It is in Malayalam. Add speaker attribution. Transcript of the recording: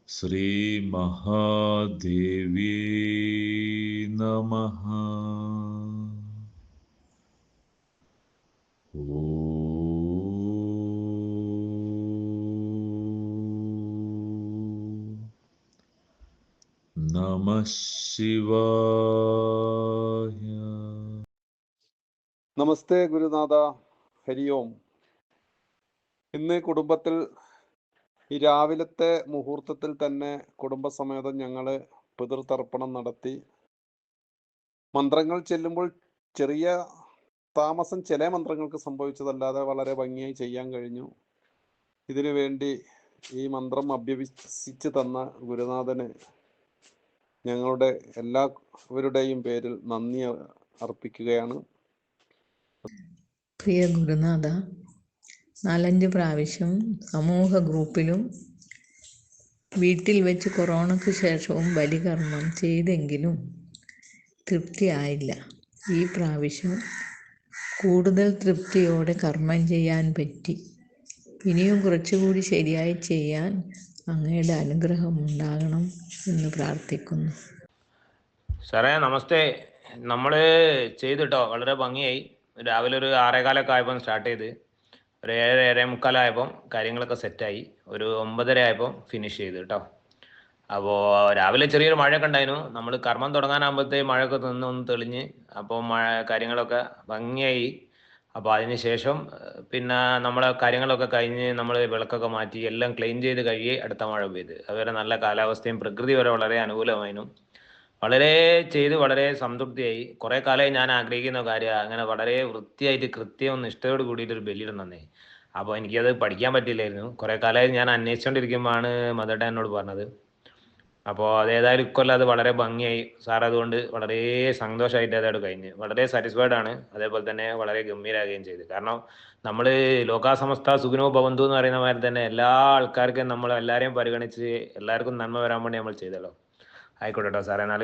Speaker 1: ശ്രീ മഹാദേവി നമഃ. നമഃ ശിവായ.
Speaker 2: നമസ്തേ ഗുരുനാഥ. ഹരി ഓം. ഇന്ന് കുടുംബത്തിൽ ഈ രാവിലത്തെ മുഹൂർത്തത്തിൽ തന്നെ കുടുംബസമേതം ഞങ്ങൾ പിതൃതർപ്പണം നടത്തി. മന്ത്രങ്ങൾ ചെല്ലുമ്പോൾ ചെറിയ താമസം ചില മന്ത്രങ്ങൾക്ക് സംഭവിച്ചതല്ലാതെ വളരെ ഭംഗിയായി ചെയ്യാൻ കഴിഞ്ഞു. ഇതിനു വേണ്ടി ഈ മന്ത്രം അഭ്യസിച്ച് തന്ന ഗുരുനാഥന് ഞങ്ങളുടെ എല്ലാവരുടെയും പേരിൽ നന്ദി അർപ്പിക്കുകയാണ്.
Speaker 3: പ്രിയ ഗുരുനാഥ, 4-5 പ്രാവശ്യം സമൂഹ ഗ്രൂപ്പിലും വീട്ടിൽ വെച്ച് കൊറോണയ്ക്ക് ശേഷവും ബലികർമ്മം ചെയ്തെങ്കിലും തൃപ്തിയായില്ല. ഈ പ്രാവശ്യം കൂടുതൽ തൃപ്തിയോടെ കർമ്മം ചെയ്യാൻ പറ്റി. ഇനിയും കുറച്ചുകൂടി ശരിയായി ചെയ്യാൻ അങ്ങയുടെ അനുഗ്രഹം ഉണ്ടാകണം എന്ന് പ്രാർത്ഥിക്കുന്നു.
Speaker 4: സാറേ നമസ്തേ. നമ്മൾ ചെയ്തിട്ടോ വളരെ ഭംഗിയായി. രാവിലെ ഒരു 6:15 ആയപ്പോൾ സ്റ്റാർട്ട് ചെയ്ത് ഒരു 7-7:45 ആയപ്പോൾ കാര്യങ്ങളൊക്കെ സെറ്റായി. ഒരു 9:30 ആയപ്പോൾ ഫിനിഷ് ചെയ്ത് കേട്ടോ. അപ്പോൾ രാവിലെ ചെറിയൊരു മഴയൊക്കെ ഉണ്ടായിരുന്നു. നമ്മൾ കർമ്മം തുടങ്ങാനാകുമ്പോഴത്തേക്ക് മഴയൊക്കെ ഒന്ന് തെളിഞ്ഞ് അപ്പോൾ കാര്യങ്ങളൊക്കെ ഭംഗിയായി. അപ്പോൾ അതിന് ശേഷം പിന്നെ നമ്മളെ കാര്യങ്ങളൊക്കെ കഴിഞ്ഞ് നമ്മൾ വിളക്കൊക്കെ മാറ്റി എല്ലാം ക്ലീൻ ചെയ്ത് കഴിയേ അടുത്ത മഴ പെയ്ത്. അതുവരെ നല്ല കാലാവസ്ഥയും പ്രകൃതി വരെ വളരെ അനുകൂലമായിരുന്നു. വളരെ വളരെ സംതൃപ്തിയായി. കുറേ കാലമായി ഞാൻ ആഗ്രഹിക്കുന്ന കാര്യമാണ് അങ്ങനെ വളരെ വൃത്തിയായിട്ട് കൃത്യവും നിഷ്ഠയോട് കൂടിയിട്ടൊരു ബലിയിടുന്നേ. അപ്പോൾ എനിക്കത് പഠിക്കാൻ പറ്റില്ലായിരുന്നു. കുറേ കാലമായി ഞാൻ അന്വേഷിച്ചുകൊണ്ടിരിക്കുമ്പോഴാണ് മദർഡേ എന്നോട് പറഞ്ഞത്. അപ്പോൾ അതേതായാലും ഇക്കൊല്ലം അത് വളരെ ഭംഗിയായി. സാർ അതുകൊണ്ട് വളരെ സന്തോഷമായിട്ട് അതോട് കഴിഞ്ഞ് വളരെ സാറ്റിസ്ഫൈഡ് ആണ്. അതേപോലെ തന്നെ വളരെ ഗംഭീരമാകുകയും ചെയ്തു. കാരണം നമ്മൾ ലോകാസമസ്ത സുഖിനോ ഭവന്തു എന്ന് പറയുന്ന മാതിരി തന്നെ എല്ലാ ആൾക്കാർക്കും നമ്മൾ എല്ലാവരെയും പരിഗണിച്ച് എല്ലാവർക്കും നന്മ വരാൻ വേണ്ടി നമ്മൾ ചെയ്തല്ലോ. ആയിക്കോട്ടെ കേട്ടോ സാറേ. എന്നാൽ